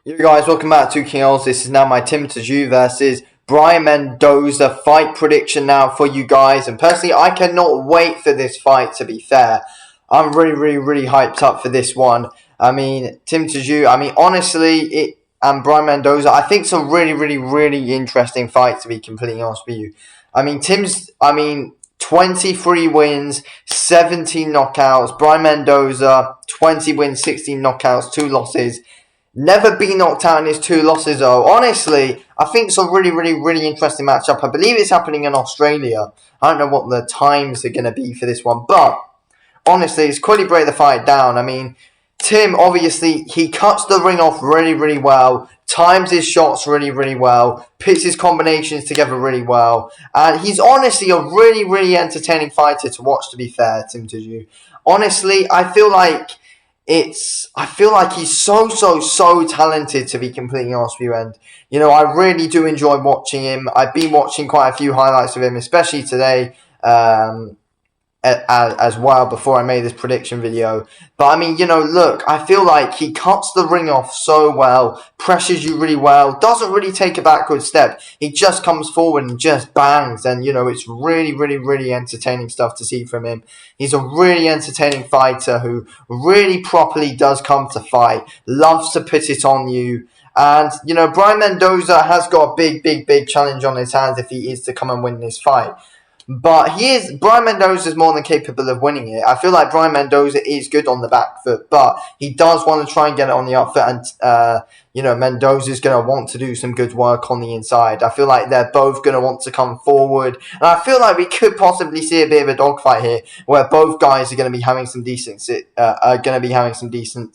Yo guys, welcome back to King Ols. This is now my Tszyu versus Brian Mendoza fight prediction now for you guys. And personally, I cannot wait for this fight, to be fair. I'm really hyped up for this one. I mean, Tszyu, honestly, and Brian Mendoza, I think it's a really interesting fight, to be completely honest with you. 23 wins, 17 knockouts. Brian Mendoza, 20 wins, 16 knockouts, 2 losses. Never been knocked out in his 2 losses, though. Honestly, I think it's a really interesting matchup. I believe it's happening in Australia. I don't know what the times are going to be for this one, but honestly, it's quickly break the fight down. I mean, Tim, obviously, he cuts the ring off really well, times his shots really well, puts his combinations together really well, and he's honestly a really entertaining fighter to watch, to be fair, Tim Tszyu. Honestly, I feel like he's so talented, to be completely honest with you, and I really do enjoy watching him. I've been watching quite a few highlights of him, especially today, as well, before I made this prediction video. But I mean, look, I feel like he cuts the ring off so well, pressures you really well, doesn't really take a backward step. He just comes forward and just bangs, and it's really entertaining stuff to see from him. He's a really entertaining fighter who really properly does come to fight, loves to put it on you. And, Brian Mendoza has got a big challenge on his hands if he is to come and win this fight. But Brian Mendoza is more than capable of winning it. I feel like Brian Mendoza is good on the back foot, but he does want to try and get it on the up foot, and, Mendoza is going to want to do some good work on the inside. I feel like they're both going to want to come forward, and I feel like we could possibly see a bit of a dogfight here, where both guys are going to be having some decent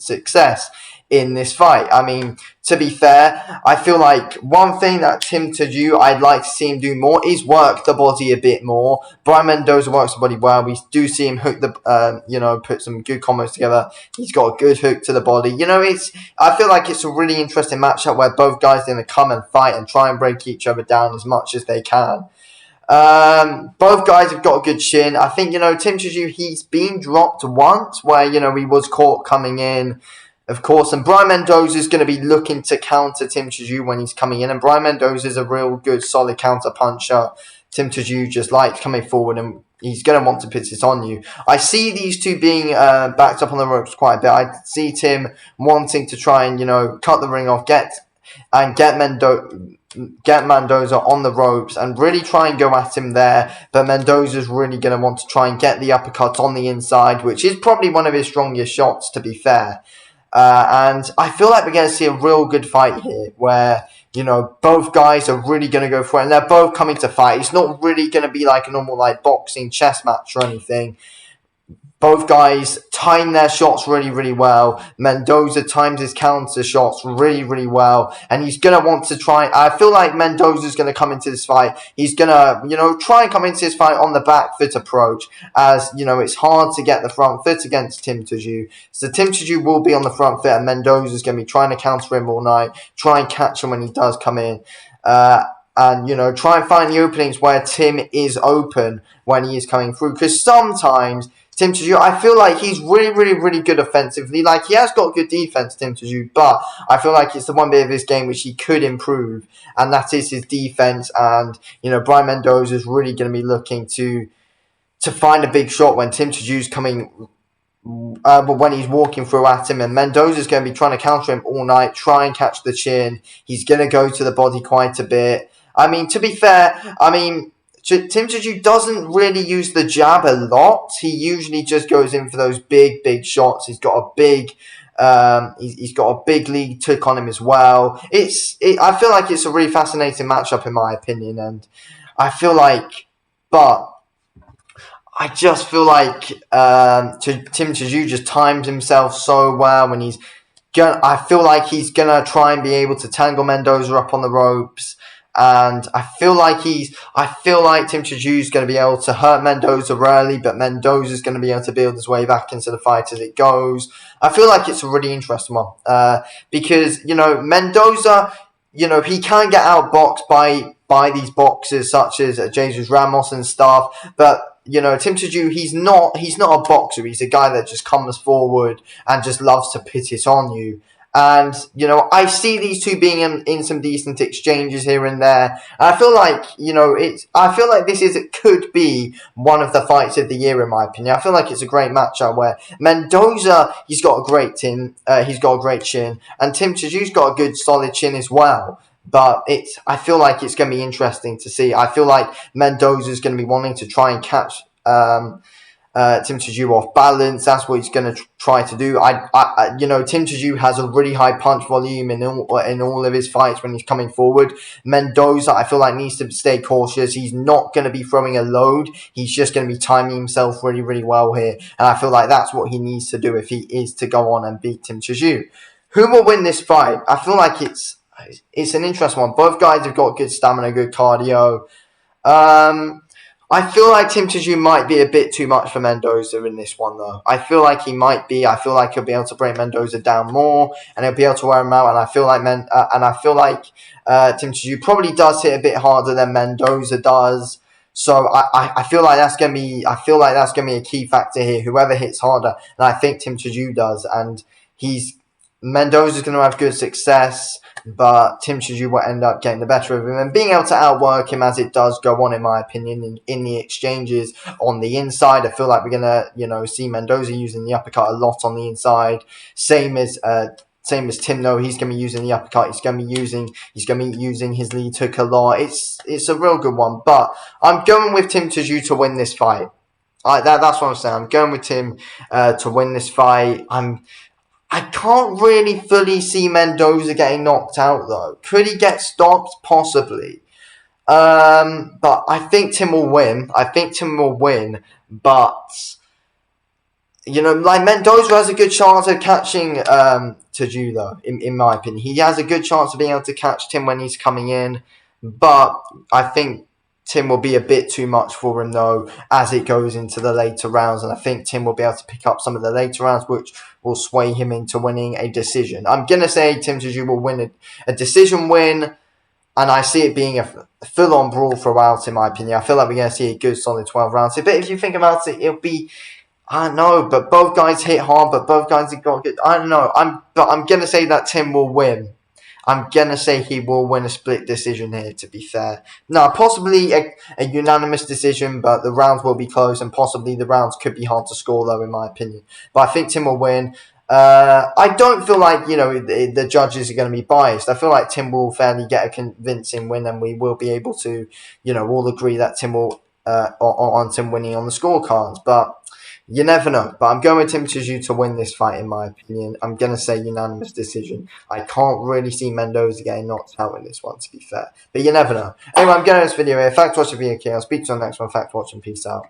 success in this fight. I mean, to be fair, I feel like one thing that Tszyu, I'd like to see him do more is work the body a bit more. Brian Mendoza works the body well. We do see him hook put some good combos together. He's got a good hook to the body. I feel like it's a really interesting matchup where both guys are going to come and fight and try and break each other down as much as they can. Both guys have got a good chin. I think, Tszyu, he's been dropped once where, he was caught coming in, of course, and Brian Mendoza is going to be looking to counter Tszyu when he's coming in, and Brian Mendoza is a real good, solid counter puncher. Tszyu just likes coming forward, and he's going to want to put it on you. I see these two being backed up on the ropes quite a bit. I see Tim wanting to try and, cut the ring off, get Mendoza on the ropes and really try and go at him there, but Mendoza's really going to want to try and get the uppercut on the inside, which is probably one of his strongest shots, to be fair. And I feel like we're going to see a real good fight here where, both guys are really going to go for it, and they're both coming to fight. It's not really going to be like a normal boxing chess match or anything. Both guys time their shots really well. Mendoza times his counter shots really well. And he's going to want to try. I feel like Mendoza's going to come into this fight. He's going to, try and come into this fight on the back foot approach. As, it's hard to get the front foot against Tim Tszyu. So Tim Tszyu will be on the front foot, and Mendoza's going to be trying to counter him all night. Try and catch him when he does come in. And, try and find the openings where Tim is open when he is coming through. Because sometimes Tim Tszyu, I feel like he's really good offensively. Like, he has got good defense, Tim Tszyu, but I feel like it's the one bit of his game which he could improve, and that is his defense. And, Brian Mendoza is really going to be looking to find a big shot when Tim Tszyu coming, but when he's walking through at him, and Mendoza's going to be trying to counter him all night, try and catch the chin. He's going to go to the body quite a bit. I mean, to be fair, Tim Tszyu doesn't really use the jab a lot. He usually just goes in for those big shots. He's got a big, he's got a big lead took on him as well. I feel like it's a really fascinating matchup in my opinion, and I just feel like Tim Tszyu just times himself so well when I feel like he's gonna try and be able to tangle Mendoza up on the ropes. And I feel like Tim Tszyu is going to be able to hurt Mendoza early, but Mendoza is going to be able to build his way back into the fight as it goes. I feel like it's a really interesting one, because, Mendoza, he can get outboxed by these boxers such as Jesus Ramos and stuff, but Tim Tszyu, he's not a boxer. He's a guy that just comes forward and just loves to put it on you. And, I see these two being in some decent exchanges here and there. And I feel like, I feel like it could be one of the fights of the year, in my opinion. I feel like it's a great matchup where Mendoza, he's got a great he's got a great chin, and Tim Tszyu's got a good solid chin as well. But I feel like it's going to be interesting to see. I feel like Mendoza's going to be wanting to try and catch Tim Tszyu off balance. That's what he's going to try to do. Tim Tszyu has a really high punch volume in all of his fights when he's coming forward. Mendoza, I feel like, needs to stay cautious. He's not going to be throwing a load. He's just going to be timing himself really, really well here. And I feel like that's what he needs to do if he is to go on and beat Tim Tszyu. Who will win this fight? I feel like it's an interesting one. Both guys have got good stamina, good cardio. I feel like Tim Tszyu might be a bit too much for Mendoza in this one, though. I feel like he might be. I feel like he'll be able to bring Mendoza down more, and he'll be able to wear him out. And I feel like Tim Tszyu probably does hit a bit harder than Mendoza does. So I feel like that's gonna be a key factor here. Whoever hits harder, and I think Tim Tszyu does, and Mendoza's going to have good success, but Tim Tszyu will end up getting the better of him and being able to outwork him as it does go on, in my opinion, in the exchanges on the inside. I feel like we're going to, see Mendoza using the uppercut a lot on the inside. Same as Tim, though. He's going to be using the uppercut. He's going to be using his lead hook a lot. It's a real good one, but I'm going with Tim Tszyu to win this fight. That's what I'm saying. I'm going with Tim to win this fight. I can't really fully see Mendoza getting knocked out, though. Could he get stopped? Possibly. But I think Tim will win. But, Mendoza has a good chance of catching Tszyu, though, in my opinion. He has a good chance of being able to catch Tim when he's coming in. But I think Tim will be a bit too much for him, though, as it goes into the later rounds. And I think Tim will be able to pick up some of the later rounds, which will sway him into winning a decision. I'm going to say Tim Tszyu will win a decision win, and I see it being a full-on brawl throughout, in my opinion. I feel like we're going to see a good, solid 12 rounds. But if you think about it, it'll be... I don't know, but both guys hit hard, but both guys have got good... I don't know. I'm going to say that Tim will win. I'm going to say he will win a split decision here, to be fair. No, possibly a unanimous decision, but the rounds will be close, and possibly the rounds could be hard to score, though, in my opinion. But I think Tim will win. I don't feel like, the judges are going to be biased. I feel like Tim will fairly get a convincing win, and we will be able to, all agree that Tim will, on Tim winning on the scorecards. But you never know. But I'm going with Tim Tszyu to win this fight, in my opinion. I'm going to say unanimous decision. I can't really see Mendoza getting knocked out in this one, to be fair. But you never know. Anyway, I'm going to this video here. Thanks for watching the video, okay? I'll speak to you on the next one. Thanks for watching. Peace out.